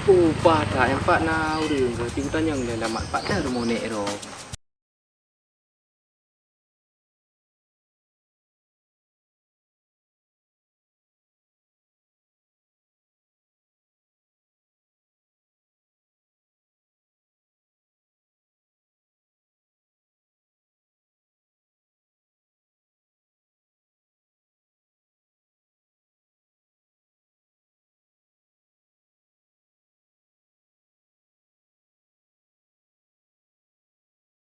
Oh, pada yang pak na udah enggak tinggal yang lama pak dah rumah nek ro.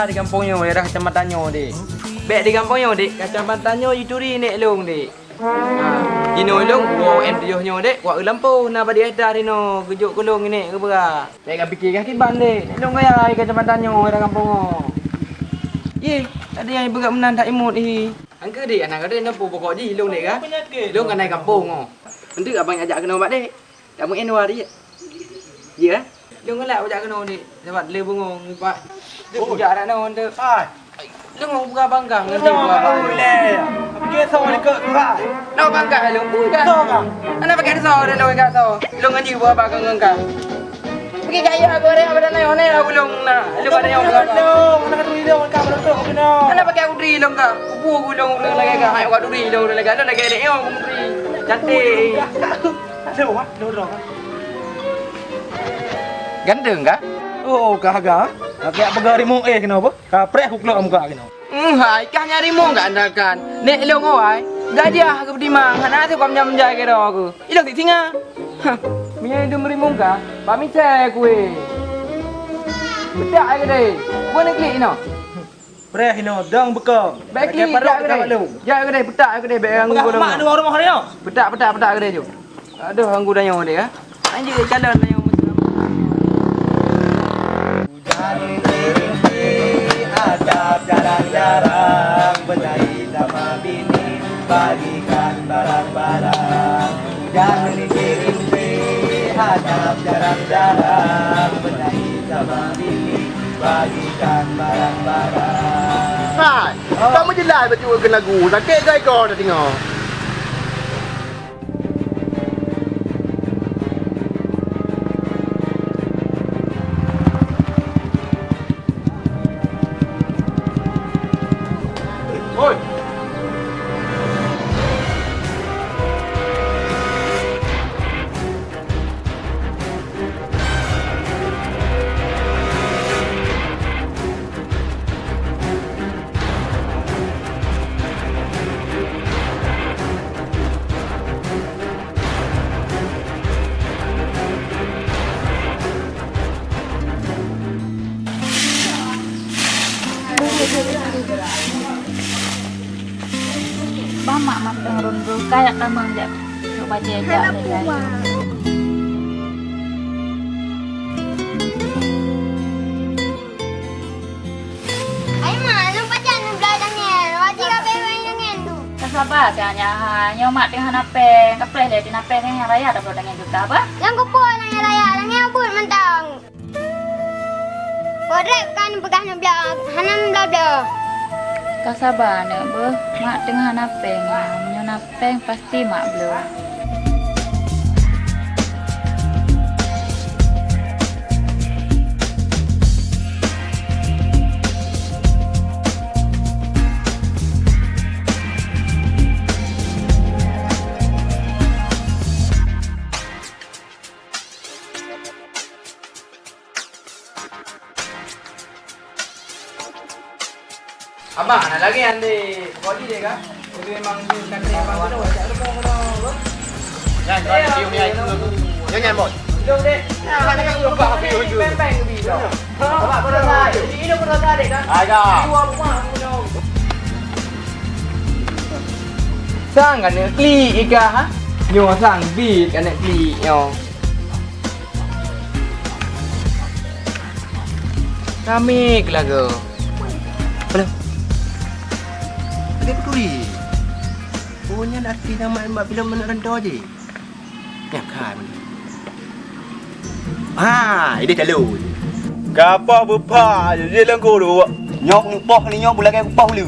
Di kampungnya daerah kecamatannya dek. Baik di kampungnya dek, kecamatannya itu ri nek long dek. Dino long wo entujuhnya dek, wa lampu na badi ada dino gejuk kulung ini ke bera. Baik pikir kaki ban dek. Nek long gaya kecamatannya daerah kampungnya. Ye, ada yang bergak menandak imut ni. Angka dek anak ada nak pokok di long dek ka? Long kan naik kampung oh. Nanti abang ajak kena mak dek. Kamu Januari. Ya? Long kan ajak kena dek. Sebab le bengong pak. Dia puja anak naon tu. Hai. Lu ngau buka banggang ngerti buka. Boleh. Pergi sama dekat tu hai. Nau banggang lu buka. So kan. Anak pakai so dah lu enggak so. Lu ngaji buka banggang engkau. Pergi gaya aku ada apa naik one aku long na. Lu pada yang buka. Anak duri dong kau betul kena. Anak pakai aku dri long ka. Kubu aku long lagi ka. Hai aku dri long lagi. Lu lagi dek aku dri. Cantik. Ada apa? Dorong. Ganteng ka? Oh, kagak. Agak begari mu kenapa? Kaprek aku keluar muka kenapa? Hai, kah nyari mu enggak andakan. Nek lu ngawai. Gajah ke dimang. Hana tu kau nyam jaga dah aku. Ilang di singa. Minyak itu merimu ka? Pami saya kue. Bedak ke deh. Kau nak klik ino. Preh ino dang beka. Baik klik bedak ke deh. Ya ke deh, bedak ke deh. Baik anggu dong. Mak dua rumah dia. Bedak ke deh jo. Aduh, anggu dah nyawa dia. Anjir jalan dah nyawa. Adab jarang-jarang berjari sama bini bagikan barang-barang. Jangan dirimpi. Adab jarang-jarang berjari sama bini bagikan barang-barang. Hai, kamu jelas betul ke lagu. Sakit ke ekor dah tengok. Oi. Mak mak dengerin dulu kayak kamu enggak coba jejak deh. Ay, mana pa dyan ang bladang yan? Wadi ka ba yung yan do? Kasaba kanya nyomak dengan nape kapre deh di nape yang raya ada dengan juga apa? Yang ko po lang yung raya, lang yung po mantang. Kodrek kan pagkah ng blag, hanam blabla. Kasaba ne be mak dengan nape nyo nape pasti mak belum. Abang, ada lagi yang di body dia kah? Itu memang kan memang benar ajak rumah kena. Nyan, kau cium ni aku. Nyan bos. Dong dek. Nah, kan aku lupa api hujung. Pempeng ke bisa. Bapak berat. Ini berat dek kan? Ada. Dua rumah aku dong. Sang kan kli ika ha? Nyo sang bi kan kli nyo. Kami kelago. Belum. Dia peduli. Punya laki nama mbak bila mana rendah je. Yang kai mana. Ini telur. Kapal berpa dia lengkau tu. Nyok ni poh ni nyok bulan kan poh lu.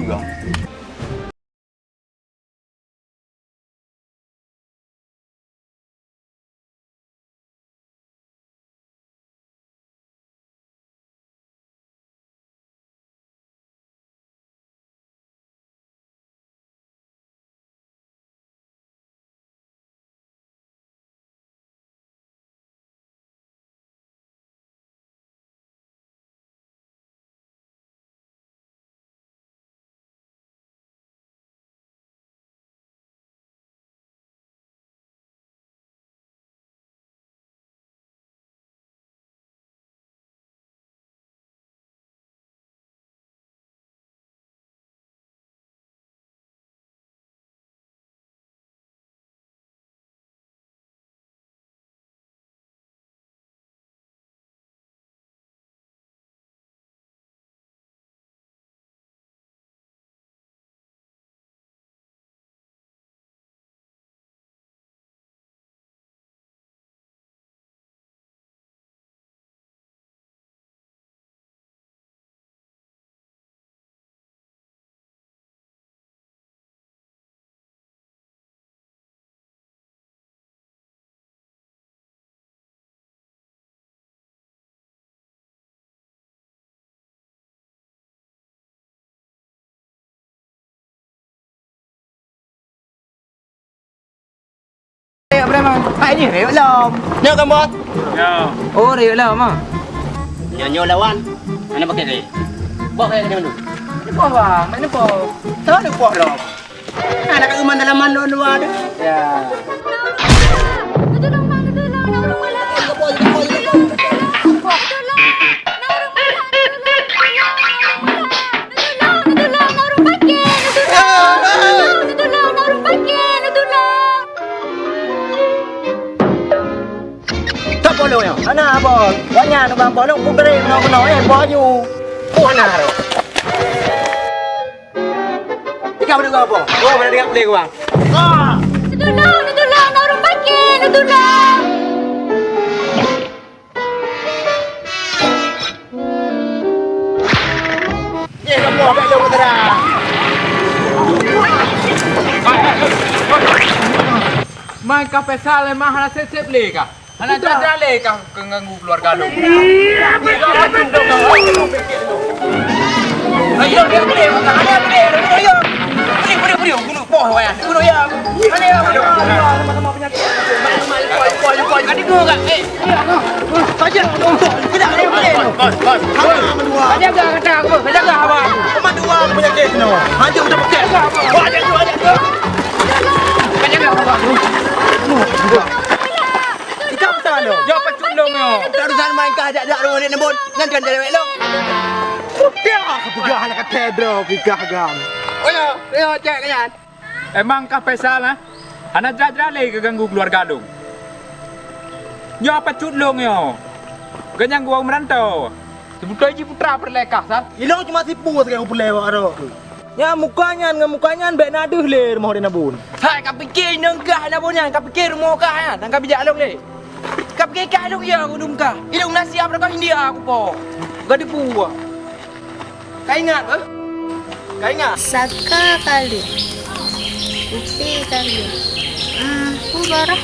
Rewak apa mah? Pak ni rewak lom. Nyok kan bos? Oh, rewak lah mah. Nyo lawan. Mana pakai ni? Bos kaya kena mana? Ni po bang, mana po? Tak ada bos lom. Ada kat rumah dalam mana dua ada. Ya. Natulong bang, natulong. Naurong wala. Tak boleh ya. Ana bos. Banyak nak bang bos nak beri mana bos you. Oh ana ro. Ika benda apa? Oh benda dekat play bang. Ah. Natulong. Naurong pakin. Natulong. Ye kamu apa lu kata? Mai kafe sale mah hana sep le ka. Hana jajan le ka keganggu keluarga lu. Ayo dia boleh makan ada boleh. Ayo. Beri gunu poh ya. Gunu ya. Ada ya. Sama-sama penyakit. Poin. Adik gua enggak? Saja. Tidak ada boleh. Bos. Ada enggak kata aku? Ada enggak apa? Cuma dua penyakit no. Hanya udah pakai. Wah, ada dua. Ada enggak apa? Kita apa lo? Jauh pecut dong yo. Tak urusan main kah ajak rumah ni nembon. Nanti kan cewek lo. Pegah nak kata bro, pegah gam. Oh yo, cek kan. Emang kah pesal lah? Anak jajah lagi keganggu keluarga dong. Nyo apa cut long yo? Ganyang gua merantau. Sebutoi ji putra perlekah sal. Ilong cuma tipu sekarang upul lewat ro. Ya mukanya bek naduh le rumah dia nabun. Hai kau fikir nengkah nak punya, kau fikir rumah kah ya? Nang kau bijak long le. Kau fikir kah long ya udum kah? Ilung nasi apa kau India aku po. Gak dipu. Kau ingat ke? Kau ingat? Saka kali. Upi kali. Barah.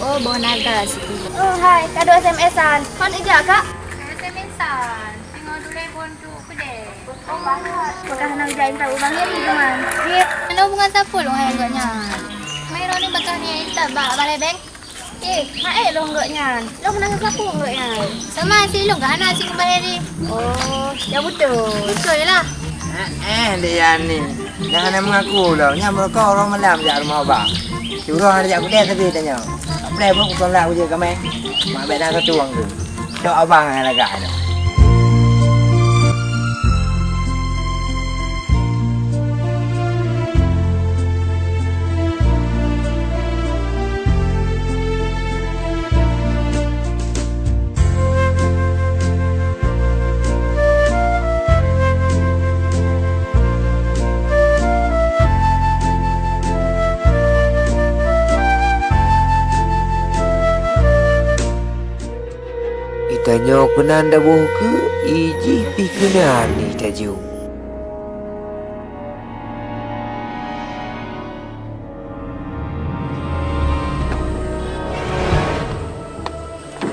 Oh, bawa naga situ. Oh, hai. Kado SMS-an. Kan ija, Kak? SMS-an. Tengok dulu bontu ke deh. Oh, banget. Bakal nak jain tahu Bang Heri teman. Ano hubungan siapa lo hai agaknya? Mayroon ni bakal ni ita ba balai beng. Hae lo enggaknya. Lo kenal siapa enggaknya? Sama si lo enggak ana si Bang Heri. Oh, ya betul. Betul lah. Dia ni. Jangan mengaku lah. Nya mereka orang malam jak rumah abang. Curang ada jak kedai tapi tanya. Kedai pun bukan lah je kami. Mak beda ketuang tu. Dok abang yang agak ada. Tanya kenanda boh ke iji pikunan ni taju.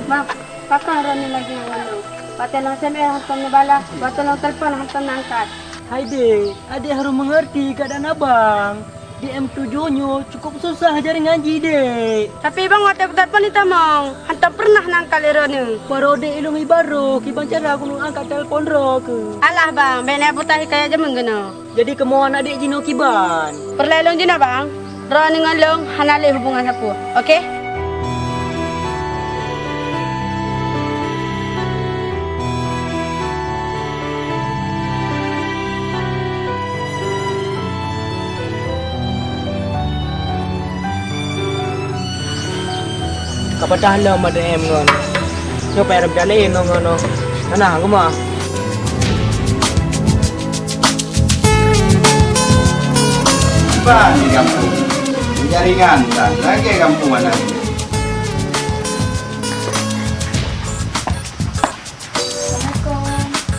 Mak, kakak Rani lagi ngomong. Paten lang SMS hantam na bala, paten lang telepon hantam na angkat. Hai dek, adik harus mengerti keadaan abang. Di M7-nya cukup susah cari ngaji dek. Tapi bang waktu telepon itu mong, hantam pernah nangkal Rani. Baru dek ilung baru, kibang cara aku angkat telepon rok. Alah bang, bena putih kayak jaman geno. Jadi kemauan adik jino kiban. Perlelong jina bang, Rani ngalong hanale hubungan sapu, oke? Kapatah lah pada em ngon. Nyo pa rap jale no ngono. Ana aku mah. Apa di kampung? Jaringan tak? Lagi kampung mana?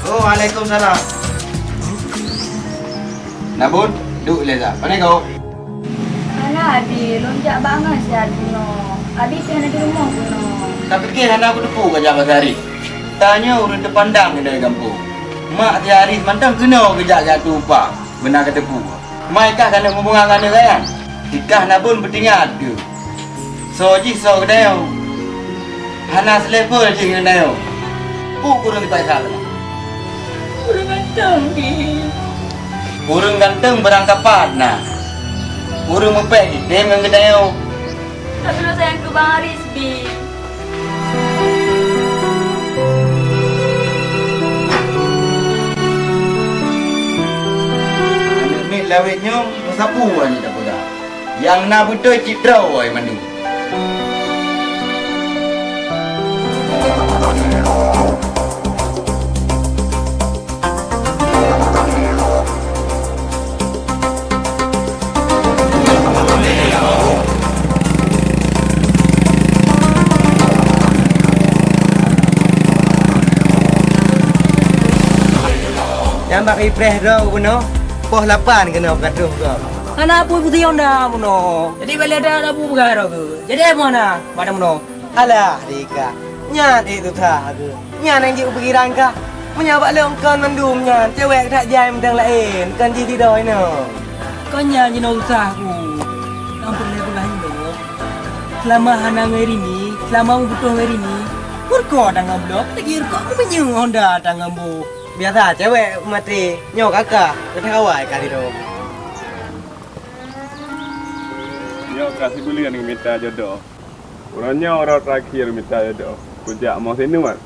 Oh, Waalaikumsalam. Nabun, duduk leza. Mana kau? Alah Adi, lonjak banget si Adi no. Adi kena di rumah kuno. Tak fikir anak aku depu kerja pasal hari. Tanya urut terpandang dari kampung. Mak tiap hari semantang kena kerja jatuh upah. Benar kata pu. Mai kah kena hubungan dengan saya? Tikah nak pun bertingat ke? Soji so kedai. Hana selevel je kedai. Kurang dipaksa lah. Kurang ganteng ki. Kurang ganteng berangkapan nah. Kurang mepek di dem yang kedai. Tapi lo sayang ke Bang Aris, Bi. Anak ni lawetnya sapu ni tak boleh. Yang nak betul citra oi mandi. Yang bak ipreh dah puno. Poh 8 kena gaduh ke. Anak apa putih onda puno. Jadi balik ada abu bergara ke. Jadi mana? Pada puno. Alah Rika. Nya itu tha ke. Nya nang jiu pikiran ka. Menyabak leong kan mendum nya. Cewek tak jai mendang lain. Kan ji tidoi no. Kau nyanyi no usahku. Ampun le bulan ini. Selama hana ngeri ni, selama butuh ngeri ni. Kurko dangan blok. Lagi kau menyung onda dangan bu. Biasa cewek mati nyok kakak. Kita kawai kali dong. Nyo kasih bulian yang minta jodoh. Orangnya orang terakhir minta jodoh. Kujak mau sini mat.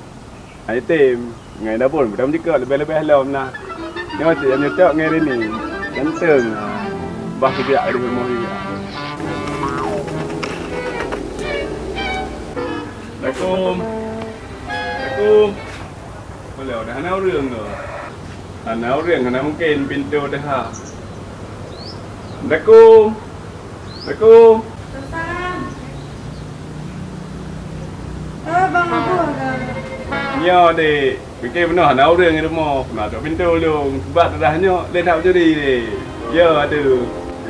Hai tim, ngai dapur bedam jika lebih-lebih halam nah. Nyo cik yang nyetok ngai ni. Ganteng. Bah kujak di rumah juga. Assalamualaikum. Assalamualaikum. Boleh dah hana orang tu. Hana orang hana mungkin pintu dah. Assalamualaikum. Assalamualaikum. Bang aku agak. Nyo dek, fikir benar hana orang di rumah. Nak tak pintu lu. Sebab dah nyo le nak juri dek. Ya ada.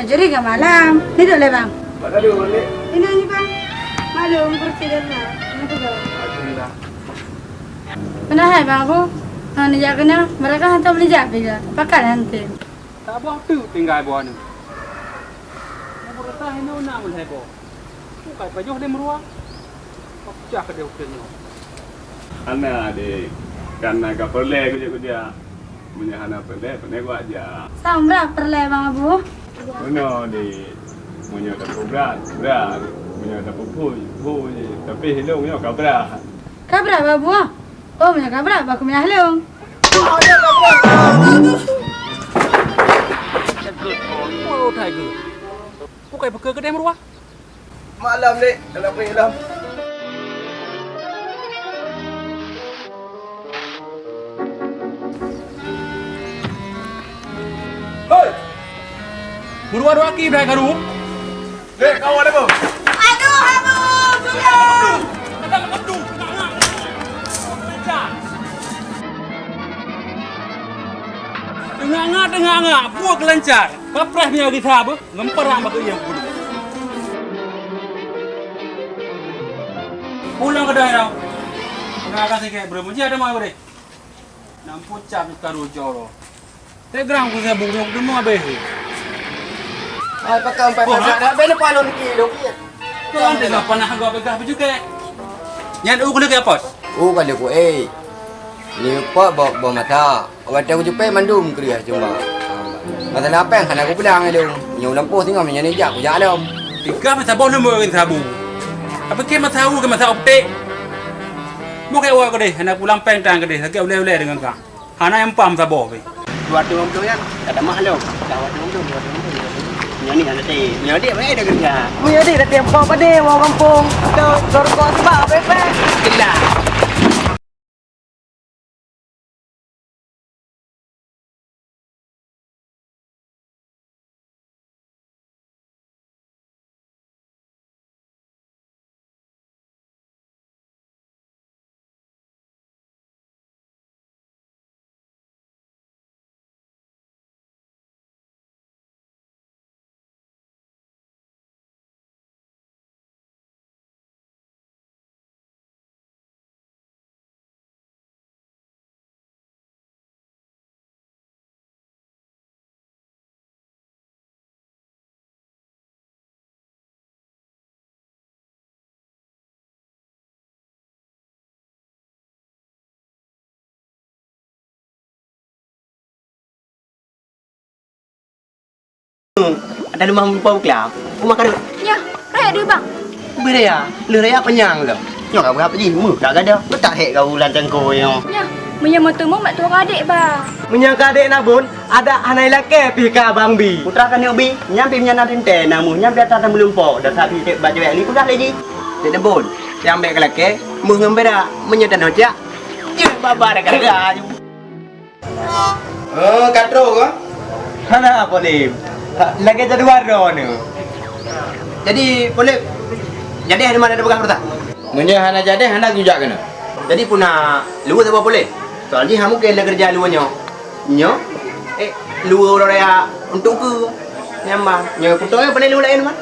Jadi ke malam. Hidup le bang. Pak ada balik. Ini bang. Malum bersih dah. Ini tu bang. Alhamdulillah. Pernah hai bang aku. Nijak kena. Mereka hantar menijak juga. Pakai nanti. Tak buat tu tinggal buah ni. Aku rasa ini nak mulai buah. Bukan pajuh dia meruah. Aku cak dia ukirnya. Ana dek, karena kau perle kerja. Punya hana perle, pernah gua aja. Sama perle bang abu. Mana dek, punya dapur berat, punya dapur pun, tapi hilangnya kau berat. Kabra babu. Oh punya kabra. Baku punya halung. Oh, tiger. Bukan pakai kedai meruah. Malam dek, dalam film. Hei! Meruah-ruah ki dah karu. Dek, kau ada apa? Tengah-tengah, buah kelancar. Kaprah punya kita apa? Ngemperang pakai yang kudu. Pulang ke daerah. Tengah kasih kayak bermuji ada mau deh. Nampu cap karu joro. Tegram ku saya bungkuk dulu abe. Ai pakai 4 pasak dah bela palon kilo. Kau ante enggak pernah gua pegang baju ke? Nyan u kena ke apa? Kalau ku ni pak bawa mata. Awak tahu jumpa mandum kriya cuma. Masalah apa yang kan aku bilang itu. Nyu lampu tinggal menyanyi jak ku jalan. Tiga masa bau nombor kan sabu. Apa ke masa u ke masa opte? Bukan awak ke deh, anak pulang pengtang ke deh, lagi oleh-oleh dengan kau. Hana yang pam sabu be. 250 kan? Tak ada mahal dong. 250. Nyoni ada teh. Nyoni apa ada kerja? Punya dia dah tempoh pada mau kampung. Dah dorong sebab apa? Kelah. Ada rumah mumpau kelap. Rumah kada. Ya, raya dia bang. Bere ya. Le raya penyang lo. Nyok kau apa ji? Mu dak ada. Betak hek kau lancang kau yo. Ya, menyang motor mu mak tua adik bang. Menyang kadek nak bun, ada anai lake pika bang bi. Putra kan yo bi, nyampi menyana tinte namu, nyampi atas belum po. Dah sapi tek baju ni kudah lagi. Tek bun. Yang bek lake, mu ngembera menyedan hoja. Ya baba dah kada. Oh, katro ko. Hana boleh. Lagi jadi waro ni. Jadi boleh. Jadi hari mana ada pegang perta? Munya hana jadi hana juga kena. Jadi puna luar tak boleh. Soalnya kamu kena kerja luarnya. Nyo. Luar raya untuk ke nyamang. Nyo putoy boleh luar lain mah.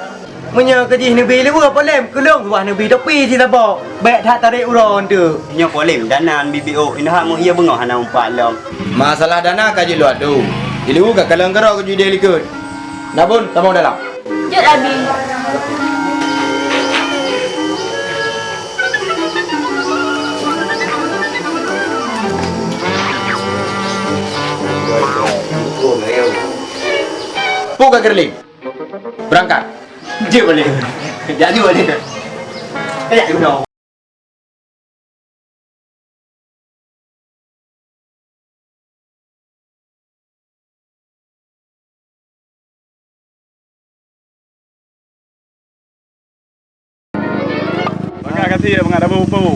Munya kerja nebi luar boleh. Kelong wah nebi tepi si tabo. Baik tak tarik uron tu. Nyo boleh dana BBO. Ini hak mu ia bengah hana umpat lom. Masalah dana kaji luar tu. Ilu ka kalang karo ke judi likut. Nabun tamu dalam. Jut abi. Buka kerling. Berangkat. Dia boleh. Jadi boleh. Kayak tu dong. Bangga kasih bangga dah bau.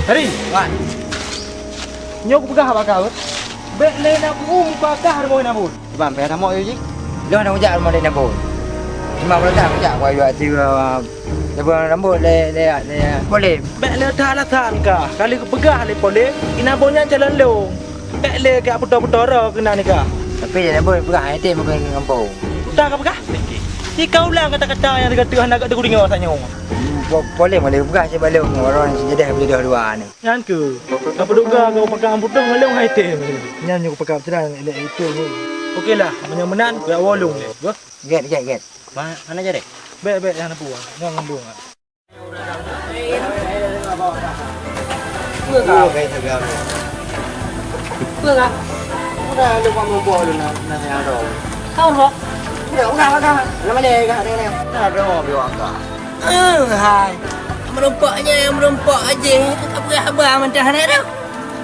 Hari, wan. Nyok pegah apa kau? Bek le nak pakah rumah nak bun. Bang, payah tamu je. Lo nak ujak rumah dia nak bol. Cuma boleh tak ujak kau juga tu. Dia buat rambut le boleh. Bek le dah lah tan ka. Kali ku pegah le boleh. Ina bonya jalan lo. Bek le ke putar-putar kena ni ka. Tapi dia nak boleh pegang itu mungkin kampung. Putar ka pegah. Di kau lah kata-kata yang kata nak ada kuring rasanya. Boleh pegang saya balik orang sejadah boleh dua-dua ni. Yan ke? Apa duga kau pegang putar ngalung item. Nyan aku pegang sedang itu ni. Okeylah, menang-menang ya wolong le. Go. Get. Mana jadi? Bek yang nak buang. Yang ngambung. Kau kayak segala. Bang. Udah lupa mumpau lu nak yang ro. Kau roh. Udah. Lama deh kak ni. Nah, ro biwa kak. Hai. Merompaknya yang merompak aja. Tak pernah abang mentah nak dah.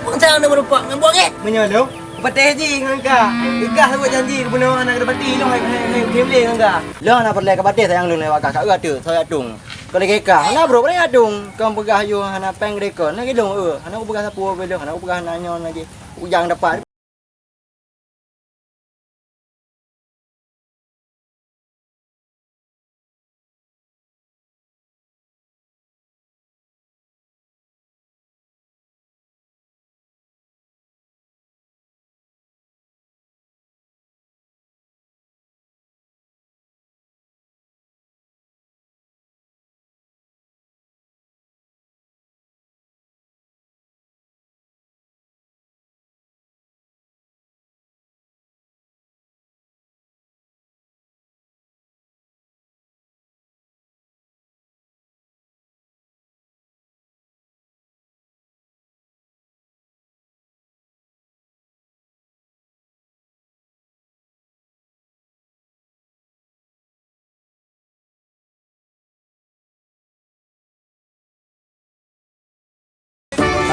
Bang tahu nak merompak dengan buang eh. Menyolo. Pateh ji dengan kak. Ikah buat janji benar anak ada pati lo hai game le dengan kak. Lo nak perle ke pateh sayang lu lewat kak ada saya atung. Kalau kekah, nak bro boleh atung. Kau pegah yo anak peng rekon. Nak gedong anak aku pegah sapu belok, anak aku pegah nanyon lagi. Ujang dapat.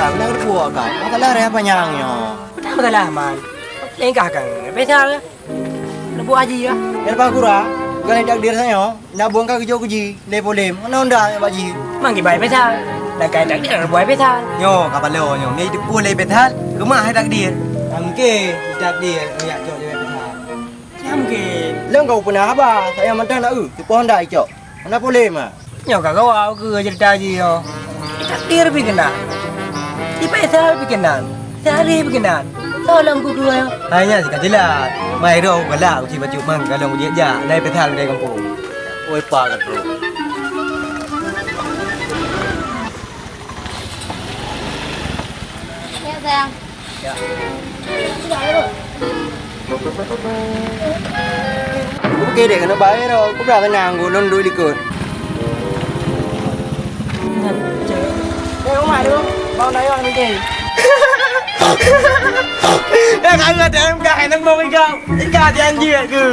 Benar buah kak. Masalah raya panjangnya. Betul masalah man. Lengkah kan. Pesal. Nak buat haji lah. Lepas kurang, kalau tak dir saya, nak buang kaki jauh kuji, lepolem, mana onda baji. Mang ki baik pesal. Dah kaya tak dia nak buat pesal. Nyo, kapal lo nyo, ni pun le betal, kemah hai tak dir. Mungkin tak dir, nak jauh je betal. Ya mungkin. Leng kau pernah apa? Saya mentah nak tu pohon dah icok. Mana boleh mah? Nyo kau awak ke cerita haji yo. Tak dia pergi kenal. Di pesal pergi kenal. Sehari pergi kenal. Tolong ku keluar. Hanya sekali jelas. Mai ro galak uji baju mang kalau dia ja, nai betal dari kampung. Oi pa kat bro. Ya sayang. Ya. Sudah ya. Okey deh, kena bayar ro. Aku berapa nang gulon dulu ikut. dengan cewek. Umar tu, mau nanya orang ni. Dah kagak ada MK nang mau ikau. Ikau janji aku.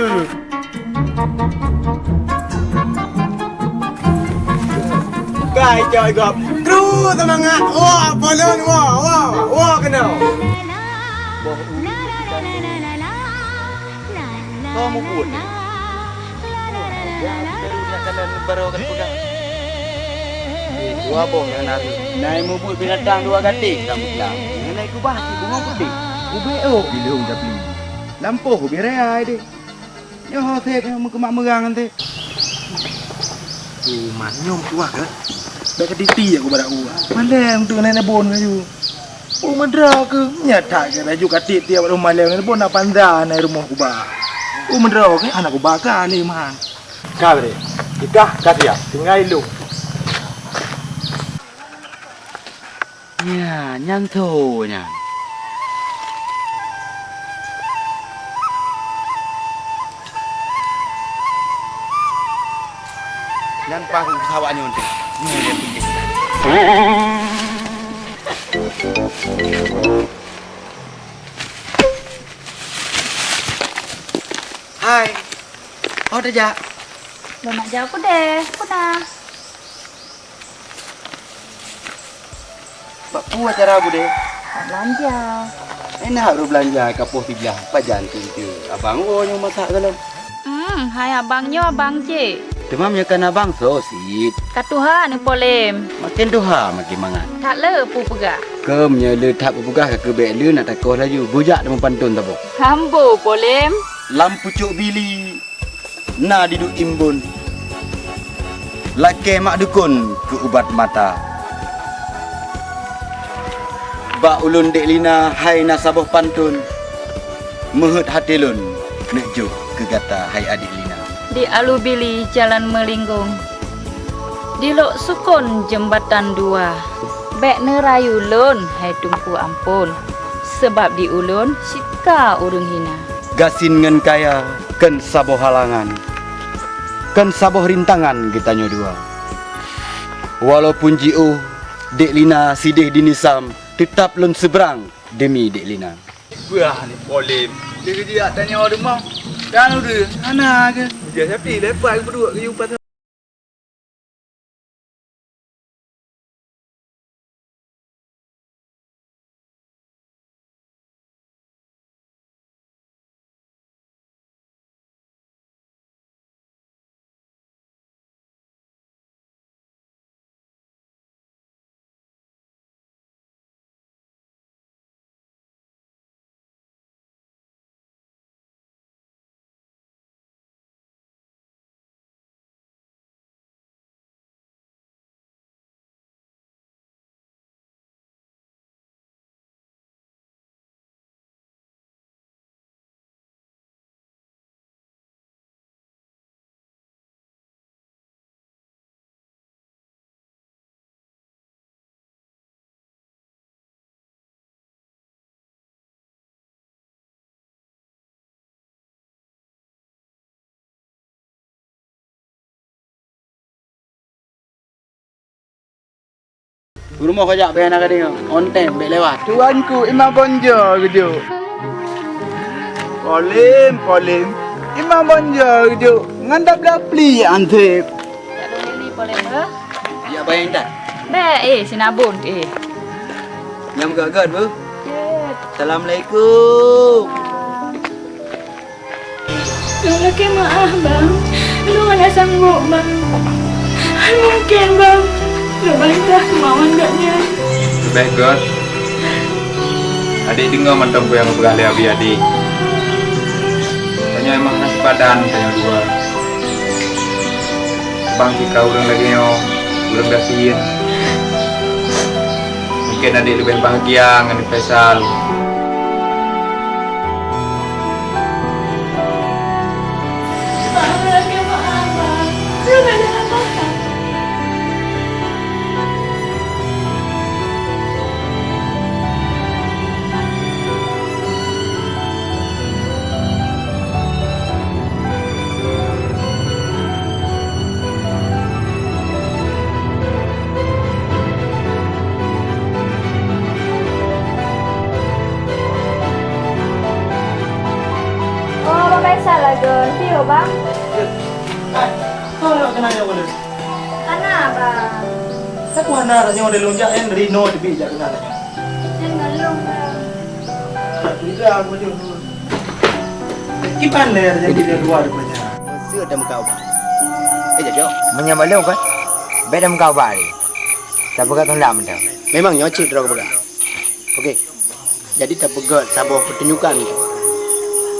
Kai coy gop. Kru semangat. Wah, balon wah kena. Kau mau buat ni? Ya, baru dia kalian baru akan pegang. Dua bom yang nari. Naik mau buat binatang dua gating kamu bilang. Naik kubah si bunga putih. UBO bila udah beli. Lampuh berai deh. Yo hotek yang kemak merang nanti. Manyom tua ke? Baik titi aku pada uang. Malam tu nenek bon kaju. Mendra ke? Nyata ke laju katit tiap rumah malam bon nak pandai naik rumah kubah. Mendra ke anak kubah kan ni man. Kabre. Ikah kasih ya. Tinggal lu. Ya, nyantonya. Yan pa kung hawa niyo nanti. Hai. Oh dah jak. Belum nak jauh aku deh. Kuna. Pak puas cara aku deh. Belanja. Enak harus belanja kapoh tiga. Pajan tu. Abang oh yang masak dalam. Hai abangnya abang je. Demamnya kan abang sosit. Katuha ni polem. Makin doha makin mangat. Tak le pu pegah. Kemnya le tak berpegah ke bek le nak takoh laju. Bujak dengan pantun tak boh. Hambo polem. Lampu cuk bili. Na diduk imbun. Laki mak dukun ke ubat mata. Ba ulun dek lina hai nasabah pantun. Mehut hati lun. Nekjuk ke gata hai adik lina. Di Alubili Jalan Melinggung. Di Lok Sukun Jembatan 2. Bek nerayu lun hai tumpu ampun. Sebab di ulun sika urung hina. Gasin ngen kaya ken saboh halangan. Ken saboh rintangan kita dua. Walaupun jiu dek lina sidih dinisam tetap lun seberang demi dek lina. Wah ni polem. Dia tanya orang rumah. Kan udah anak ke? Dia siapa lepas berdua ke jumpa. Rumah kajak bayar nak dia. On time bek lewat. Tuanku Imam Bonjo gitu. Polem. Imam Bonjo gitu. Ngandap dah pli antep. Tak ada ni polem ke? Ya bayar tak? Bek sinabun Nyam gagak bu. Assalamualaikum. Kalau ke maaf bang. Lu mana sanggup bang. Mungkin bang. Lebaylah kemauan gaknya. Baik God. Adik dengar mantan gue yang bergali abi adik. Tanya emang nasi badan tanya dua. Bang kita orang lagi yo, orang kasihin. Mungkin adik lebih bahagia dengan Faisal. Kalau kena nyawa boleh. Kenapa? Aku anak nyawa dia lonjak yang dari no di bijak kena nyawa. Jangan long. Itu aku tu. Kipan le jadi dia luar punya. Mesti ada muka apa? Jadi Menyamalung kan? Beda muka bari. Tak pegat tondam dah. memang nyoci draw ke pegang. Okey. Jadi tak pegat sabuk pertunjukan tu.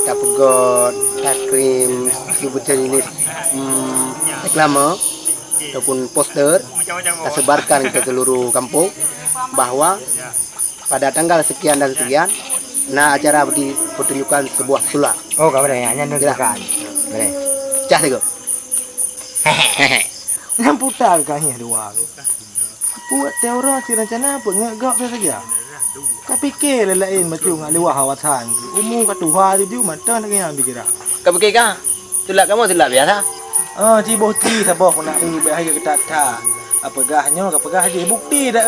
Tak pegat takrim sebutan ini reklame ataupun poster kita sebarkan ke seluruh kampung bahwa pada tanggal sekian dan sekian nah acara di pertunjukan sebuah sulap. Oh, kau boleh hanya nunjukkan. Boleh. Cah sego. Namputal kanya dua. Buat teori si rencana apa ngegak saja. Tapi ke lain macam ngak lewah hawatan. Umum kat tuha tu mata nak yang bicara. Kau pergi kah? Sulap kamu sulap biasa. Ci bukti sabah nak bahaya ketata. Apa gahnya apa gah je bukti dah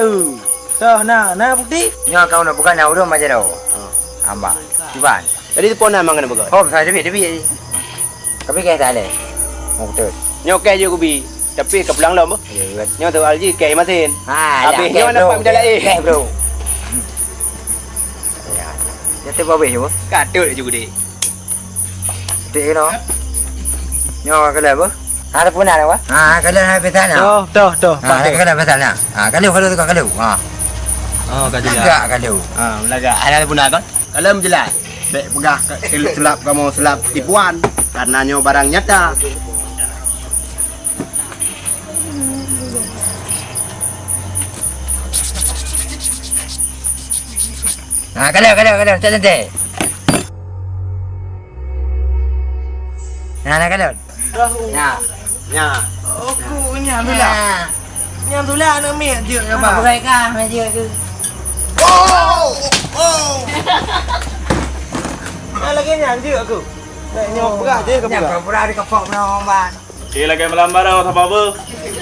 Dah na bukti. Nya kau nak bukan nak urut macam dah. Amba. Cuban. Jadi tu pun nama kena pegang. Oh, saya debi. Tapi kayak tak ada. Mau betul. Nyokai je kubi. Tapi ke pulang lom. Ya, Nyo tu alji kai masin. Ha, habis nyo dapat berjalan bro. Ya, tu babe je. Kadut juga dik. Tik no. Nyo kalau apa? Ada pun ada apa? Ah, kalau ada betul na. Dah. Ah, kalau betul na. Ah, kalau tu kalau. Ah. Oh, kau jelas. Agak kalau. Melaga. Ada pun nak kan? Kalau menjelas. Baik pegah sulap kamu sulap tipuan. Karena nyo barang nyata. Ah, kalau cantik. Nah, kalau. Nah. Nya. Aku nyam tu lah. Nyam tu lah nak mek je Apa mereka meja tu? Lagi nyam je aku. Nak nyok perah je ke Nak perah. pura di kepok menomban. Okey lagi melambar apa apa?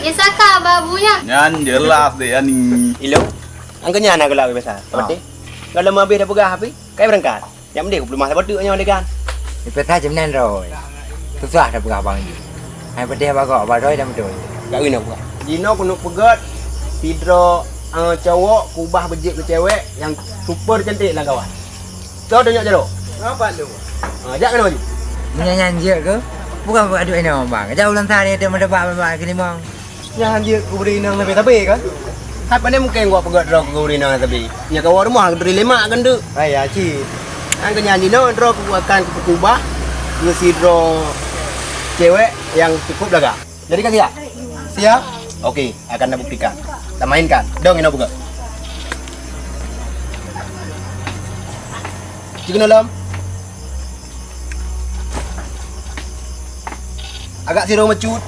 Ya saka babunya. Nyan jelas deh ani. Ilo. Angka nya nak gelak biasa. Okey. Kalau mau habis dah pegah habis, kai berangkat. Yang penting aku belum masa betul nyo dekan. Di peta jam 9 rồi. Susah dah pegah bang. Hai pedih bagak badoi dah betul. Gak win aku. Dino kena pegat. Tidro cowok kubah bejik ke cewek yang super cantik lah kawan. Kau tunjuk je lo. Apa lu? Jak kena baju. Menyanyi je ke? Bukan buat duit ni bang. Jauh ulang tahun dia mendapat ke limang. Yang dia ku beri nang lebih tapi kan. Hai pandai mungkin gua pegat draw ku beri nang tapi. Ya kawan rumah dari lemak kan tu. Ayah ci. Angka nyanyi no draw ku akan ke kubah. Ngisi draw cewek yang cukup dah gak? Jadi kan siap? Siap? Okey, akan nak buktikan. Kita mainkan. Dong ino buka. Cikgu dalam. Agak siro mecut.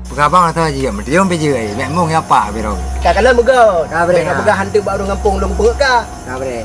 Pegabang atau aja, dia pun pergi. Mek mung apa biro. Kakak lem begot. Dah boleh. Nak pegang hantu baru ngampung long perut kah? Dah boleh.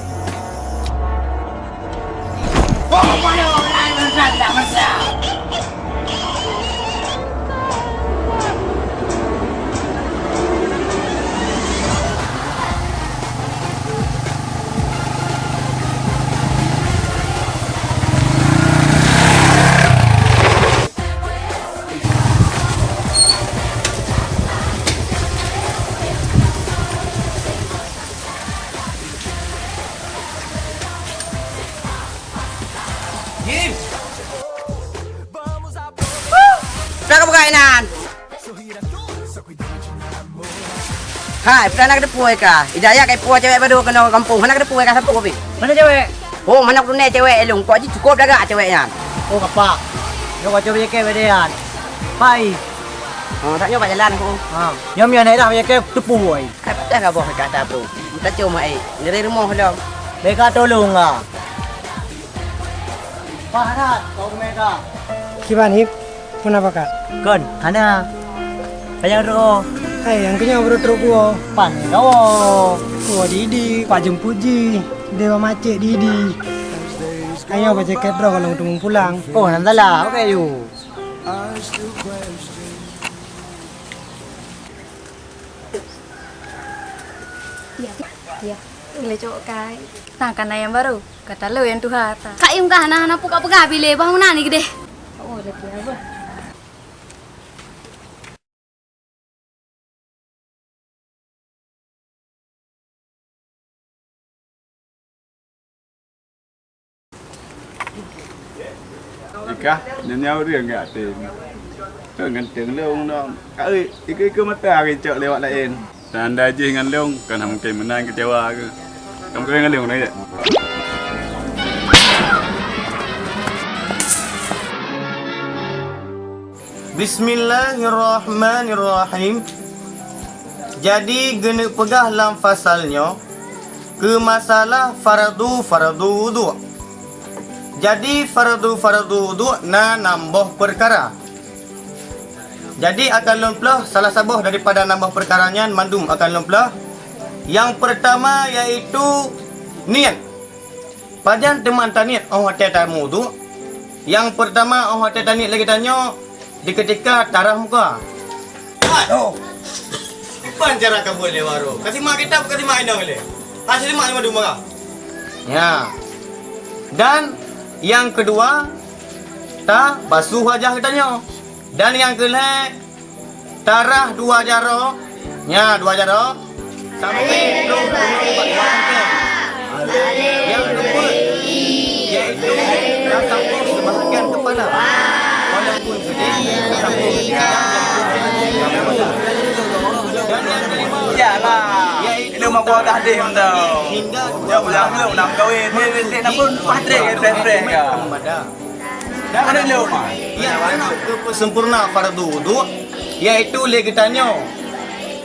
Dah ke berkainan. Hai, pernah nak depuai kah? Hidayah kai puai cewek baru kena kampung. Mana nak depuai kah siapa kopi? Mana cewek? Oh, mana aku cewek elong. Kau aja cukup dah gak ceweknya? Oh kapak. Yo kau coba ke bedean. Pai. Oh, tak nyoba jalan aku. Nyom yang dah ke tepuai. Hai, patah kah boh kata bro. Kita cuma dari rumah dah. Mereka tolong ah. Paharat kau mereka. Kiban hip pun apa kak? Kon, ana. Bayang ro. Hai yang kenya bro truk gua. Pan kau. Gua Didi, Pak Jempuji, Dewa Macik Didi. Ayo baca jaket bro kalau untuk pulang. Oh, nandalah. Okey you. Ya. Boleh cok kai. Nah, karena yang baru. Kata lo yang Tuhan. Kak yung kana na puka-puka bile bah mana ni gede. Oh, lebih apa? Ika, nhau riêng gạ tiền. Rồi ngân tiếng lông đó. Cả ơi, cái mata cái chợ lewat lain. Dan dah je dengan leong kan mungkin menang kecewa ke. Kamu kena dengan leong ni. Bismillahirrahmanirrahim. Jadi kena pegah dalam fasalnya ke masalah fardu wudu. Jadi fardu wudu na nambah perkara. Jadi akan lumplah salah sabah daripada nambah perkaranya mandum akan lumplah. Yang pertama iaitu niat. Padan teman taniat hotel tamu tu. Yang pertama hotel taniat lagi tanya di ketika tarah muka. Aduh. Ipan cara kau boleh baru. Kasih mak kita kasih mak indang boleh. Kasih mak lima dua. Ya. Dan yang kedua ta basuh wajah katanya. Dan yang kelima tarah 2 jaro. Ya, 2 jaro. Sampai itu yang kedua yaitu sampai sebahagian kepala. Walaupun sedih sampai dan yang kelima Yalah. Itu mak gua dah deh tau. hingga Ya ulang lu nak kahwin. Ni nak pun padre friend ke. dan ada lima yang sempurna fardu wudu yaitu lagi tanya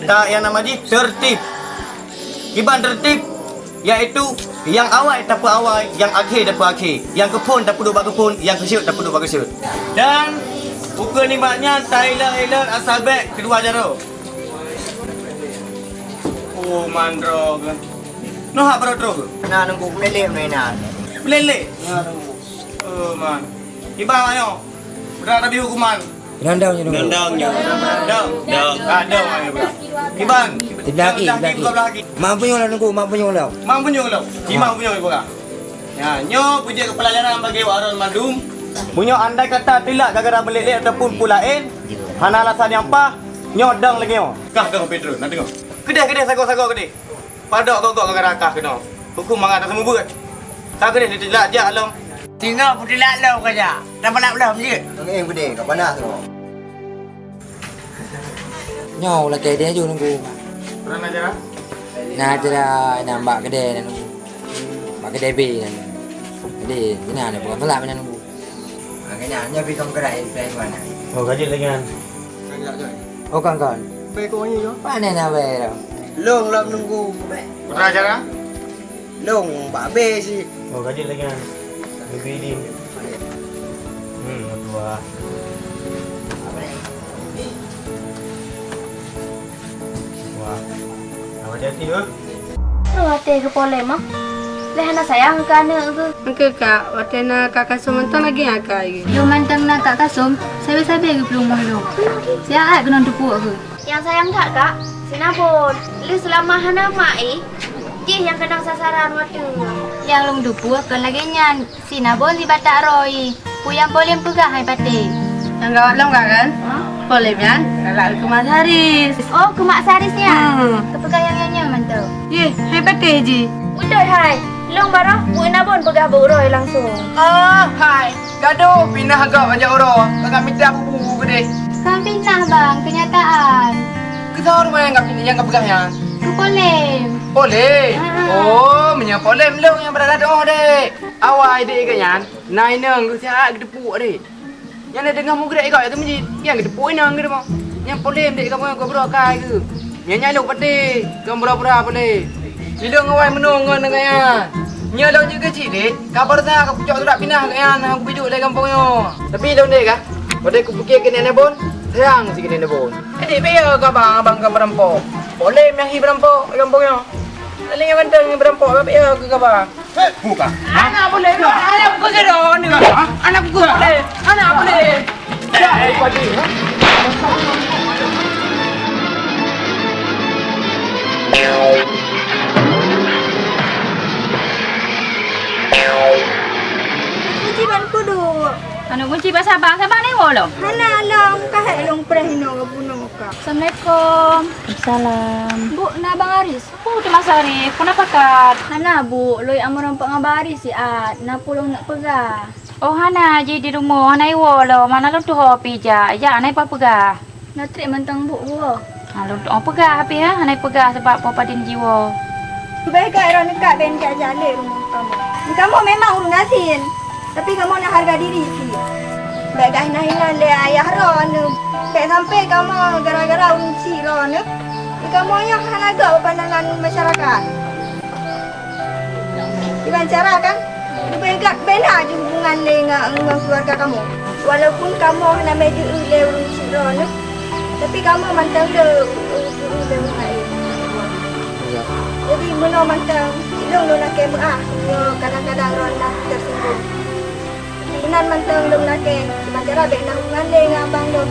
tak yang nama di tertib iban tertib yaitu yang awal tak apa awal yang akhir tak apa akhir yang kepun tak perlu bak kepun yang kesyut tak perlu bak kesyut dan ukur ni maknya Tyler asabek kedua jaro oh mandro kan no hak bro Nah nunggu pelele ni nah. Meleleh. Man. Iba ayo. Berada di hukuman. Nandang je nunggu. Dendangnya. Ada ayo. Iban. Tidak lagi. Mampu nyolah nunggu, mampu nyolah. Mampu nyolah. Imam punya ibu. Ya, nyo punya kepelajaran bagi waron madum. Punya andai kata tidak gara-gara meleleh ataupun pulain. Hana alasan yang apa? Nyo dang lagi nyo. Kah Pedro, nak tengok. Kedai sago kedai. Padok gogok gara-gara kah kena. Hukum mangat semua buat. Tak kedai dia tidak ajak alam. Tinggal putih lalau kerja. Tak balap-balap je. Okey, gede, kat panas tu. Nyaw lah kedai je nunggu. Pernah ajar? Nah, ajar nampak kedai nunggu. Mak kedai B kan. Jadi, ini ada bukan pelak mana nunggu. Makanya hanya pergi kamu kedai plan mana. Oh, gaji lagi kan. Oh, kan. Baik kau ni jo. Mana nak bayar? Long lah nunggu. Pernah ajar? Long, babe sih. Oh, gaji lagi kan. Lebih di. Dua. Wah. Apa jadi tu? Wate ke pole mah. Lehana sayang kan ke. Angke kak, wate na kakak sementang lagi akak lagi. Yo mantang nak kak kasum, sabe-sabe ke belum mau. Saya kena tupu aku. Yang sayang kak, sinabon. Lu selama hana mai. Dia yang kena sasaran waktu. Yang lum dupu akan lagi nyan. Sinabon di batak roy. Puyang boleh pegah hai pate. Yang gawat lam kak kan? Boleh kan? Kalau ke Mas Haris. Oh, ke Mak Sarisnya. Kepegah yang nyaman tu. Ye, hai pate je. Udah hai. Long barah, nabon pegah beroy langsung. Hai. Gaduh pindah agak banyak orang. Kakak minta buku gede. Kan pindah bang, kenyataan. Kita rumah yang enggak pegahnya. Ke boleh. Boleh. Oh, menyapa boleh melong yang berada doh dek. Awal dek kan. Nai nang tu sihat gedepuk dek. Yang ada dengar mu gede kau itu menjadi yang gedepuk nang gitu mau. Yang boleh dek kamu kau berokai ke. Yang nyaluk pade, kau pura-pura boleh. Bila ngawai menunggu dengan yan. Nyaluk juga kecil dek. Kabar saya kau pucuk sudah pindah ke yan. Aku pijuk lagi kampungnya. Tapi dong dek kah? Pada aku fikir ke nenek bon. Sayang si nenek bon. Dek biar kau abang kau berampok. Boleh miahi berampok kampungnya. Lalu yang bentang yang berampok apa ya ke kabar? Buka. Anak boleh ke? Anak buka ke dong ni ke? Anak buka boleh. Anak boleh. Ya, pagi. Kunci ban kudu. Anu kunci bahasa abang sabang ni wolo. Hana long kahek long prehno buno ka. Assalamualaikum. Waalaikumsalam. Bu na Bang Aris. Oh, Mas Arif, kenapa kat? Hana bu, loy amuran pak ngabari si at na pulong nak pegah. Oh, Hana je di rumah, Hana wolo. Mana lu tu hopi ja. Ya, Hana apa pegah? Na trip mentang bu bu. Ha, lu tu pegah api ha? Hana pegah sebab papa din jiwa. Baik kak Ron dekat ben kat jale rumah kamu. Kamu memang urung asin. Tapi kamu nak harga diri sih. Baik kat hina-hina le ayah Ron. Baik sampai kamu gara-gara urung si Ron. Kamu yang hana gak pandangan masyarakat. Dengan cara kan? Baik kat benar je hubungan le dengan keluarga kamu. Walaupun kamu hana meja le urung si Ron. Tapi kamu mantang le urung lain. Jadi menurut macam silong lu nak maaf, kadang-kadang Ron dah tersinggung. Benar macam lu nak sementara baik nak hubungan dengan abang lu.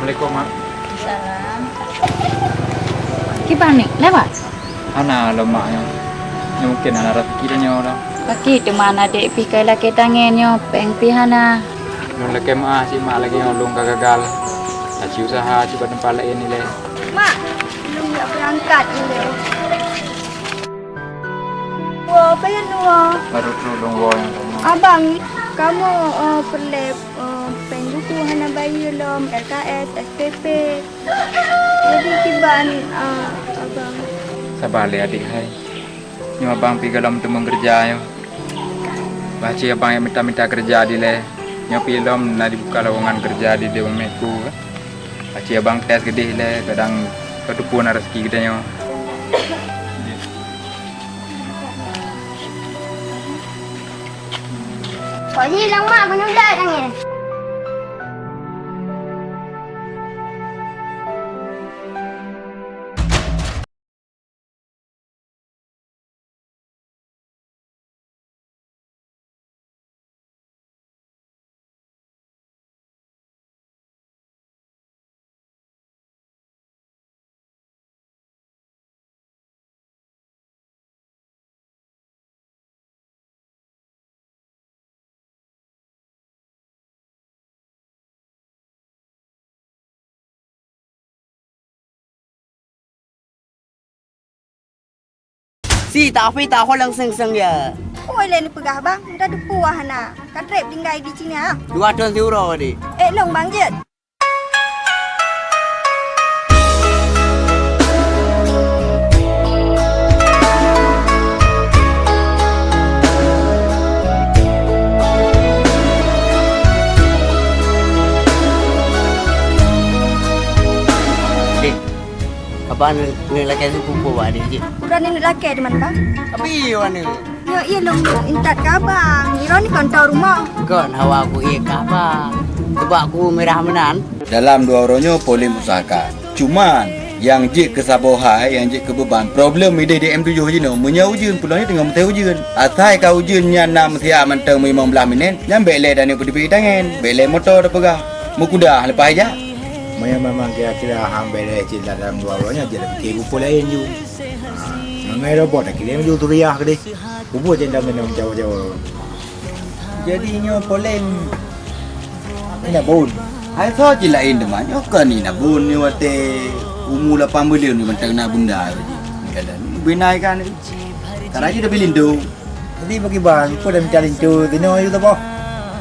Assalamualaikum, Mak. Salam. Kipan ni, lewat. Hana lemaknya. Ni mungkin Hana rezeki orang. Kaki tu mana dek pikai laki tangannya, peng pihana. Nun lagi mak si mak lagi ngolong gagal. Aci usaha coba tempat lain ni le. Mak, lu nak berangkat ni le. Wah, apa yang nuah? Baru tolong gua yang sama. Abang, kamu perlu penduku hana bayi lom LKS, SPP. Jadi kiban abang. Sabar le adik hai. Ni abang pergi dalam tu mengerja yo. Baca abang yang minta kerja di le. Nyo pilom na dibuka lowongan kerja di Dewan Meku. Baca abang tes gede le kadang ketupuan rezeki kita nyo. Kau ni hilang mak kau nyudak tangan. Si tak apa tak holang seng-seng ya. Oi le ni pegah bang, dah depu hana. Katrep tinggal di sini ah. 200 euro ni. Long bang jet. Apa ni laki tu kumpul ada je. Udah ni laki di mana bang? Tapi mana? Ya iya long intat ka bang. Iro ni kantor rumah. Kan hawa aku apa? Sebab aku merah menan. Dalam dua orangnya boleh usahakan. Cuman yang jik ke sabohai, yang jik ke beban. Problem ide di M7 je no. Munya ujian pulang ni tengah menteh ujian. Asai kau ujiannya 6 siap mentang 15 minit. Yang belai dan aku di tangan. Belai motor dah pegah. Mukudah lepas aja. Memang kira-kira hampir cila dalam dua orangnya jadi fikir buku lain juga. Mengai robot dah kira menjual tu riah ke deh. Buku je dah minum jauh-jauh. Jadinya polen ini bun. Hai so cila lain teman. Kan ni nak bun ni wate umur 8 bulan ni mentang nak bunda. Kadan binai kan. Karaji dah bilindu. Jadi bagi bang, aku dah minta lintu. Tino you tu boh.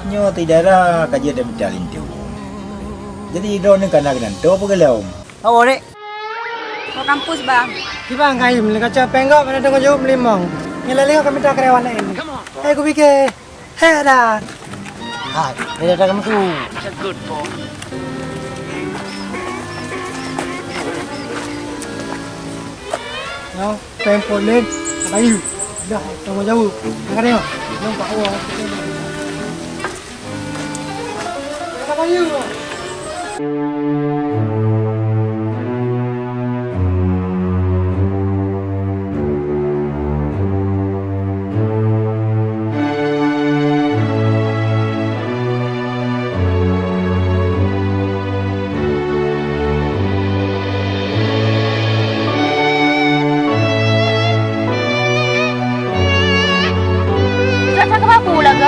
Nyo tidak ada kaji dah minta lintu. Jadi do ni kan nak nanto apa galau. Awak dek. Ke kampus bang. Di bang kayu mereka capek enggak pada tengok jauh melimang. Ngelali kami tak karyawan lain. Aku fikir, dah. Hai, dia dah kamu tu. Good boy. No, polen, kayu. Dah, tengok jauh. Angkat dia. Nampak awak. Kayu.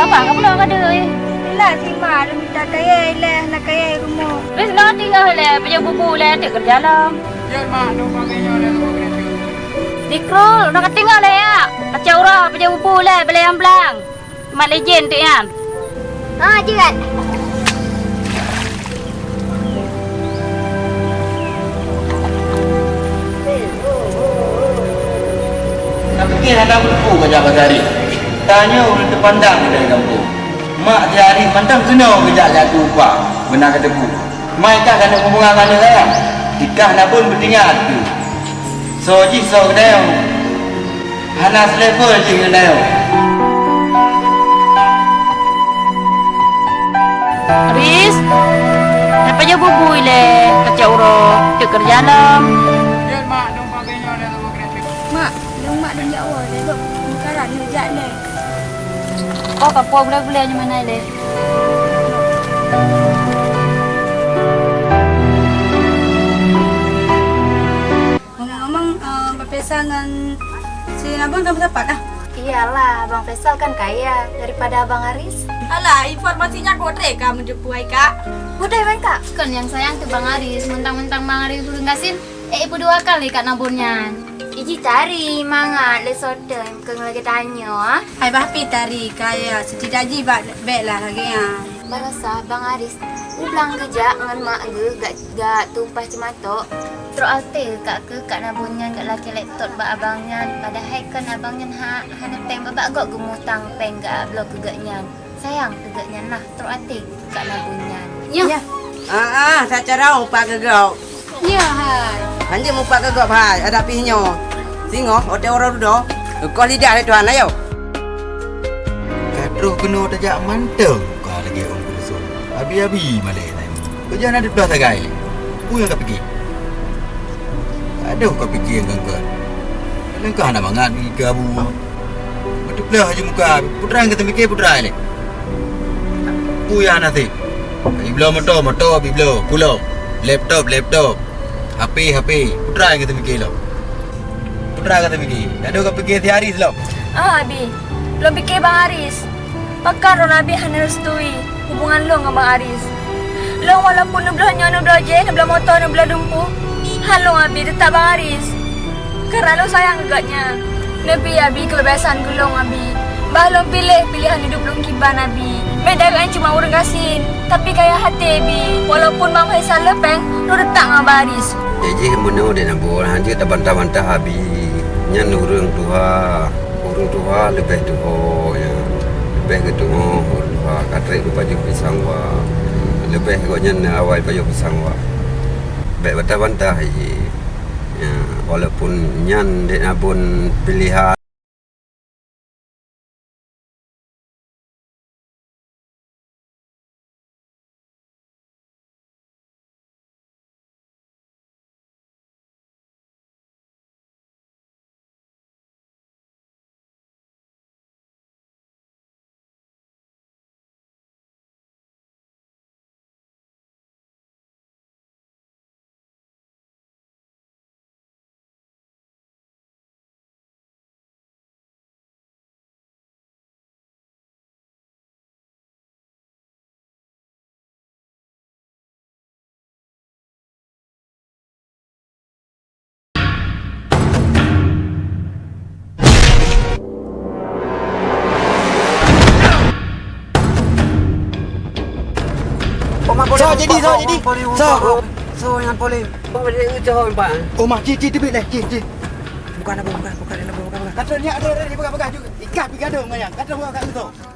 Bang, kamu nak ada eh? Lah si mak dah minta kaya lah, nak kaya rumah. Wes nak tinggal le, pergi bubu le, tak kerja lah. Ya mak, dong pakainya le tu kereta. Dikrol, nak tinggal le ya. Kacau ora, pergi bubu le, beli yang belang. Mak legend tu ya. Ah, jiran. Nak pergi hendak berpu kerja hari. Tanya orang terpandang dari kampung. Mak jari pandang kena kejap jatuh upah. Benar kata bu. Mai kah kena hubungan dengan saya. Tikah nak pun bertinggal tu. So ji so kedai. Hanas level je kedai. Riz, apa je bubu le, kacau ora, tak kerja lah. Ya mak, dong pakainya le tu kereta. Mak, dong mak dan jauh dah dok. Sekarang ni jat le. Oh, kapur boleh je mana le. Ngomong-ngomong, berpesan dengan si Nabang kamu dapat ah? Iyalah, Bang Faisal kan kaya daripada Abang Aris. Alah, informasinya kodre kamu jepuai kak. Udah bang kak. Kan yang sayang tuh Bang Aris, mentang-mentang Bang Aris dulu ngasin, ibu 2 kali kak nabunnya. Iji tari mangat le sotem ke lagi tanya ah. Hai bapi tari kaya setidaji baiklah lagi ya. Barasa Bang Aris ulang kerja dengan mak ge gak tumpah cematok. Terus alter kak nabunnya gak laki laptop ba abangnya padahal kan abangnya hana peng babak gak gemutang peng gak blok gegaknya. Sayang gegaknya nah terus alter kak nabunnya. Ya. Tak cara upah gegau. Ya hai. Hanya upah gegau hai, ada pihnya. Singo, hotel orang dulu. Kau lidah itu anak yo. Kadro kena tajak manteng. Kau lagi orang kursus. Abi-abi malai tadi. Kerja nak duduk sagai. Ku yang kau pergi. Ada kau pergi yang kau. Kalau kau nak mangat pergi ke abu. Betul belah aja muka. Putra yang kita mikir putra ni. Ku yang nasi. Biblo motor, biblo, pulau. Laptop. HP. Putra yang kita mikir lo. Putra kata pergi. Dah ada kau pergi hari selalu. Abi, lo fikir Bang Aris. Pakar lo Abi hanya restui hubungan lo dengan Bang Aris. Lo walaupun lo belahnya, lo belah je, lo belah motor, lo belah dumpu. Halo Abi, tetap Bang Aris. Kerana lo sayang agaknya. Nabi Abi kebebasan gulung Abi. Bah lo pilih pilihan hidup lo kiban Abi. Beda kan cuma orang kasin. Tapi kaya hati Abi. Walaupun Bang Faisal lepeng, lo letak dengan Bang Aris. Jadi kemudian dia nak buat hanya tak bantah-bantah Abi. Nyan orang tua lebih tuho ya. Lebih ke tuho orang tua katrik baju pisang wa. Lebih kau nyan awal baju pisang wa. Baik bantah-bantah ye. Ya. walaupun nyan dek nabun pilihan So jadi. so yang boleh ucap pak Oh mak cik debit leh cik. Bukan. Katanya ada juga. Ikat gaduh ngayang. Kata orang kat tu.